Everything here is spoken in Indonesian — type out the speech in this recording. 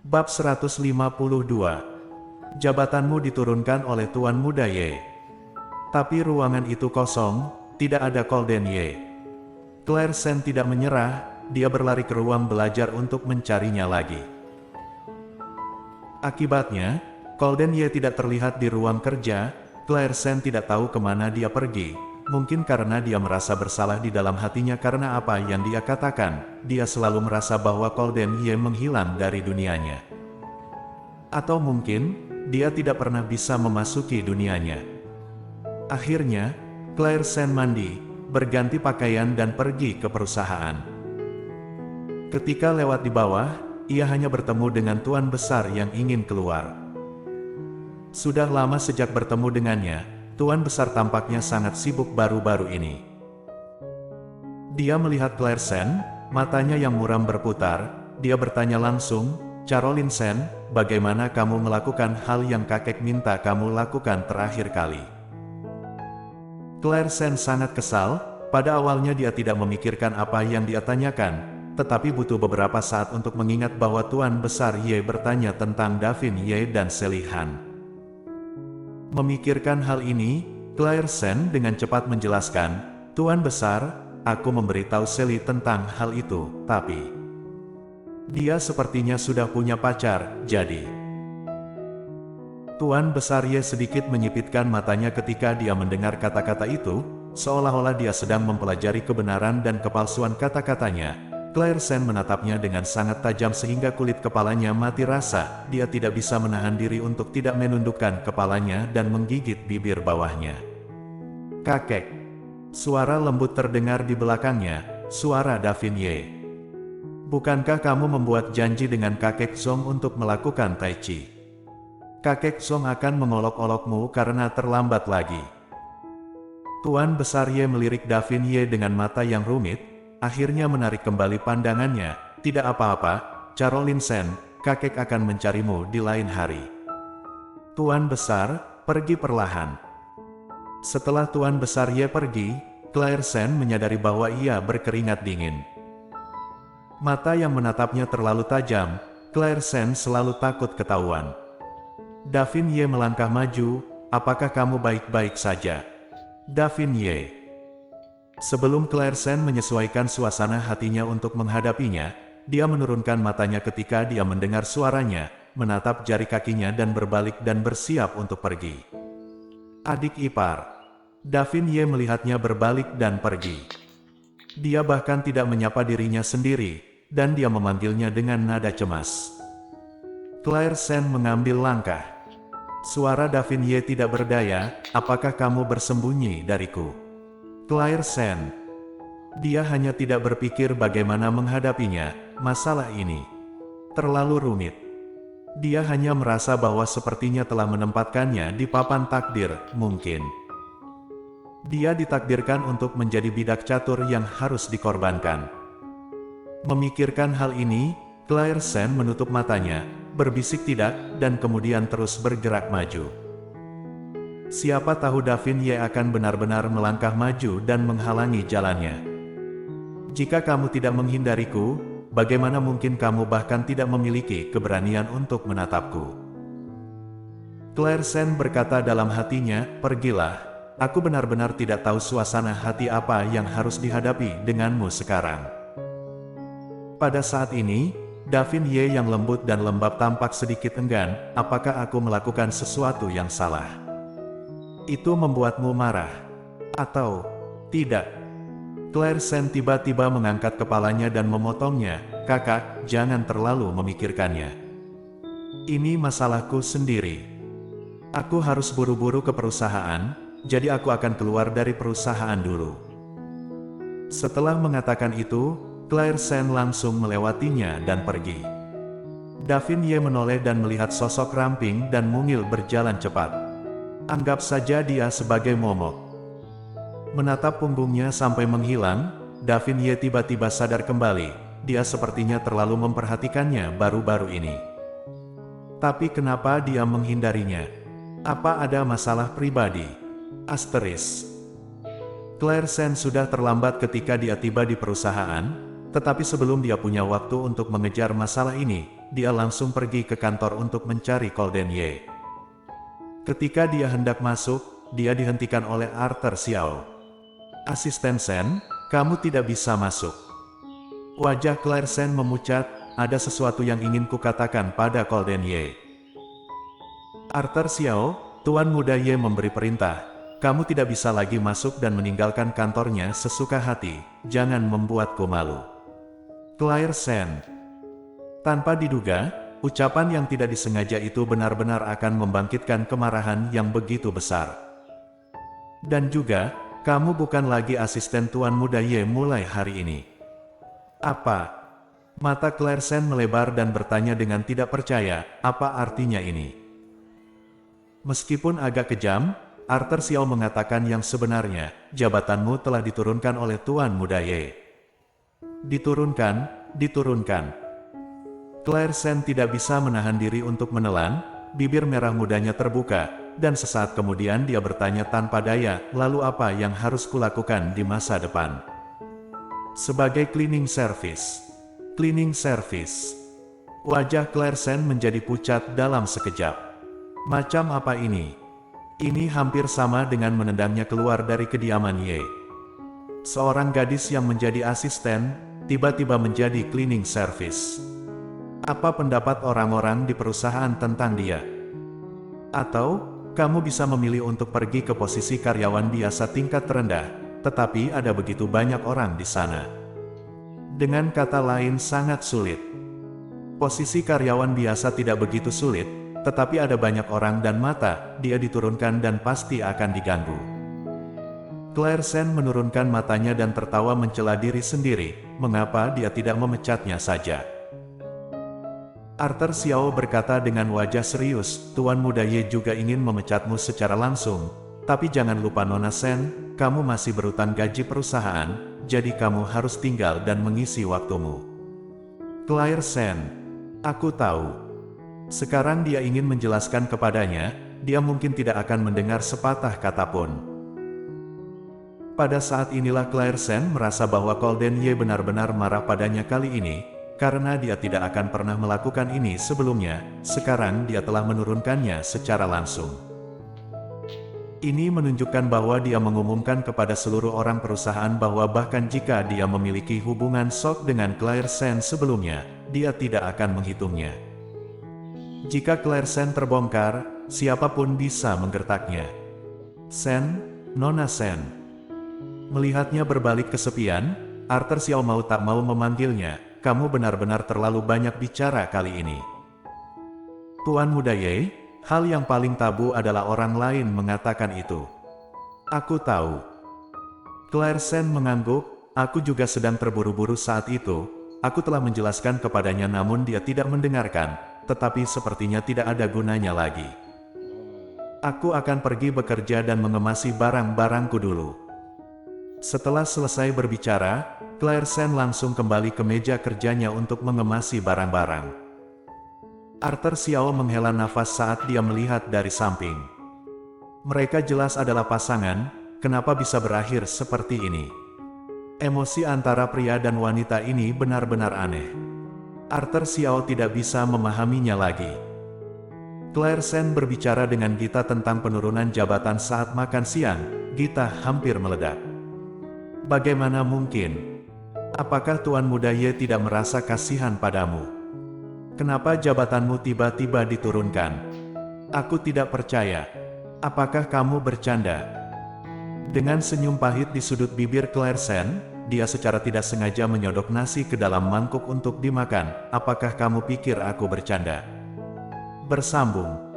Bab 152. Jabatanmu diturunkan oleh Tuan Muda Ye. Tapi ruangan itu kosong, tidak ada Golden Ye. Claire Sen tidak menyerah, dia berlari ke ruang belajar untuk mencarinya lagi. Akibatnya, Golden Ye tidak terlihat di ruang kerja. Claire Sen tidak tahu kemana dia pergi. Mungkin karena dia merasa bersalah di dalam hatinya karena apa yang dia katakan. Dia selalu merasa bahwa Golden Ye menghilang dari dunianya. Atau mungkin, dia tidak pernah bisa memasuki dunianya. Akhirnya, Claire Sen mandi, berganti pakaian dan pergi ke perusahaan. Ketika lewat di bawah, ia hanya bertemu dengan tuan besar yang ingin keluar. Sudah lama sejak bertemu dengannya, tuan besar tampaknya sangat sibuk baru-baru ini. Dia melihat Claire Sen, matanya yang muram berputar. Dia bertanya langsung, "Caroline Sen, bagaimana kamu melakukan hal yang kakek minta kamu lakukan terakhir kali?" Claire Sen sangat kesal. Pada awalnya dia tidak memikirkan apa yang dia tanyakan, tetapi butuh beberapa saat untuk mengingat bahwa tuan besar Ye bertanya tentang Davin Ye dan Sally Han. Memikirkan hal ini, Claire Sen dengan cepat menjelaskan, "Tuan besar, aku memberitahu Sally tentang hal itu, tapi dia sepertinya sudah punya pacar, jadi..." Tuan besar Ye sedikit menyipitkan matanya ketika dia mendengar kata-kata itu, seolah-olah dia sedang mempelajari kebenaran dan kepalsuan kata-katanya. Claire Sen menatapnya dengan sangat tajam sehingga kulit kepalanya mati rasa. Dia tidak bisa menahan diri untuk tidak menundukkan kepalanya dan menggigit bibir bawahnya. "Kakek." Suara lembut terdengar di belakangnya, suara Davin Ye. "Bukankah kamu membuat janji dengan kakek Zong untuk melakukan Tai Chi? Kakek Zong akan mengolok-olokmu karena terlambat lagi." Tuan besar Ye melirik Davin Ye dengan mata yang rumit. Akhirnya menarik kembali pandangannya. "Tidak apa-apa, Caroline Sen, kakek akan mencarimu di lain hari." Tuan besar, pergi perlahan. Setelah tuan besar Ye pergi, Claire Sen menyadari bahwa ia berkeringat dingin. Mata yang menatapnya terlalu tajam, Claire Sen selalu takut ketahuan. Davin Ye melangkah maju, "Apakah kamu baik-baik saja?" Davin Ye. Sebelum Claire Sen menyesuaikan suasana hatinya untuk menghadapinya, dia menurunkan matanya ketika dia mendengar suaranya, menatap jari kakinya dan berbalik dan bersiap untuk pergi. "Adik ipar." Davin Ye melihatnya berbalik dan pergi. Dia bahkan tidak menyapa dirinya sendiri, dan dia memanggilnya dengan nada cemas. Claire Sen mengambil langkah. Suara Davin Ye tidak berdaya, "Apakah kamu bersembunyi dariku?" Claire Sen. Dia hanya tidak berpikir bagaimana menghadapinya, masalah ini terlalu rumit. Dia hanya merasa bahwa sepertinya telah menempatkannya di papan takdir, mungkin. Dia ditakdirkan untuk menjadi bidak catur yang harus dikorbankan. Memikirkan hal ini, Claire Sen menutup matanya, berbisik tidak, dan kemudian terus bergerak maju. Siapa tahu Davin Ye akan benar-benar melangkah maju dan menghalangi jalannya. "Jika kamu tidak menghindariku, bagaimana mungkin kamu bahkan tidak memiliki keberanian untuk menatapku?" Claire Sen berkata dalam hatinya, "Pergilah, aku benar-benar tidak tahu suasana hati apa yang harus dihadapi denganmu sekarang." Pada saat ini, Davin Ye yang lembut dan lembab tampak sedikit enggan. "Apakah aku melakukan sesuatu yang salah? Itu membuatmu marah? Atau tidak?" Claire Sen tiba-tiba mengangkat kepalanya dan memotongnya, "Kakak, jangan terlalu memikirkannya. Ini masalahku sendiri. Aku harus buru-buru ke perusahaan, jadi aku akan keluar dari perusahaan dulu." Setelah mengatakan itu, Claire Sen langsung melewatinya dan pergi. Davin Ye menoleh dan melihat sosok ramping dan mungil berjalan cepat. Anggap saja dia sebagai momok. Menatap punggungnya sampai menghilang, Davin Ye tiba-tiba sadar kembali. Dia sepertinya terlalu memperhatikannya baru-baru ini. Tapi kenapa dia menghindarinya? Apa ada masalah pribadi? Claire Sen sudah terlambat ketika dia tiba di perusahaan, tetapi sebelum dia punya waktu untuk mengejar masalah ini, dia langsung pergi ke kantor untuk mencari Golden Ye. Ketika dia hendak masuk, dia dihentikan oleh Arthur Xiao. "Asisten Sen, kamu tidak bisa masuk." Wajah Claire Sen memucat, "Ada sesuatu yang ingin kukatakan pada Golden Ye." "Arthur Xiao, Tuan Muda Ye memberi perintah. Kamu tidak bisa lagi masuk dan meninggalkan kantornya sesuka hati, jangan membuatku malu." Claire Sen. Tanpa diduga, ucapan yang tidak disengaja itu benar-benar akan membangkitkan kemarahan yang begitu besar. "Dan juga, kamu bukan lagi asisten Tuan Muda Ye mulai hari ini." "Apa?" Mata Claire Sen melebar dan bertanya dengan tidak percaya, "Apa artinya ini?" Meskipun agak kejam, Arthur Xiao mengatakan yang sebenarnya, "Jabatanmu telah diturunkan oleh Tuan Muda Ye." Diturunkan. Claire Sen tidak bisa menahan diri untuk menelan, bibir merah mudanya terbuka, dan sesaat kemudian dia bertanya tanpa daya, "Lalu apa yang harus kulakukan di masa depan?" "Sebagai cleaning service." Cleaning service. Wajah Claire Sen menjadi pucat dalam sekejap. Macam apa ini? Ini hampir sama dengan menendangnya keluar dari kediaman Ye. Seorang gadis yang menjadi asisten, tiba-tiba menjadi cleaning service. Apa pendapat orang-orang di perusahaan tentang dia? Atau, kamu bisa memilih untuk pergi ke posisi karyawan biasa tingkat terendah, tetapi ada begitu banyak orang di sana. Dengan kata lain sangat sulit. Posisi karyawan biasa tidak begitu sulit, tetapi ada banyak orang dan mata, dia diturunkan dan pasti akan diganggu. Claire Sen menurunkan matanya dan tertawa mencela diri sendiri, mengapa dia tidak memecatnya saja. Arthur Xiao berkata dengan wajah serius, "Tuan Muda Ye juga ingin memecatmu secara langsung, tapi jangan lupa Nona Sen, kamu masih berutang gaji perusahaan, jadi kamu harus tinggal dan mengisi waktumu." Claire Sen. "Aku tahu." Sekarang dia ingin menjelaskan kepadanya, dia mungkin tidak akan mendengar sepatah kata pun. Pada saat inilah Claire Sen merasa bahwa Golden Ye benar-benar marah padanya kali ini, karena dia tidak akan pernah melakukan ini sebelumnya, sekarang dia telah menurunkannya secara langsung. Ini menunjukkan bahwa dia mengumumkan kepada seluruh orang perusahaan bahwa bahkan jika dia memiliki hubungan sok dengan Claire Sen sebelumnya, dia tidak akan menghitungnya. Jika Claire Sen terbongkar, siapapun bisa menggertaknya. "Sen, Nona Sen." Melihatnya berbalik kesepian, Arthur Xiao mau tak mau memanggilnya, "Kamu benar-benar terlalu banyak bicara kali ini." "Tuan Muda Ye, hal yang paling tabu adalah orang lain mengatakan itu." "Aku tahu." Claire Sen mengangguk, "Aku juga sedang terburu-buru saat itu. Aku telah menjelaskan kepadanya namun dia tidak mendengarkan, tetapi sepertinya tidak ada gunanya lagi. Aku akan pergi bekerja dan mengemasi barang-barangku dulu." Setelah selesai berbicara, Claire Sen langsung kembali ke meja kerjanya untuk mengemasi barang-barang. Arthur Xiao menghela nafas saat dia melihat dari samping. Mereka jelas adalah pasangan, kenapa bisa berakhir seperti ini? Emosi antara pria dan wanita ini benar-benar aneh. Arthur Xiao tidak bisa memahaminya lagi. Claire Sen berbicara dengan Gita tentang penurunan jabatan saat makan siang, Gita hampir meledak. "Bagaimana mungkin? Apakah Tuan Muda Ye tidak merasa kasihan padamu? Kenapa jabatanmu tiba-tiba diturunkan? Aku tidak percaya. Apakah kamu bercanda?" Dengan senyum pahit di sudut bibir Claire Sen, dia secara tidak sengaja menyodok nasi ke dalam mangkuk untuk dimakan. "Apakah kamu pikir aku bercanda?" Bersambung.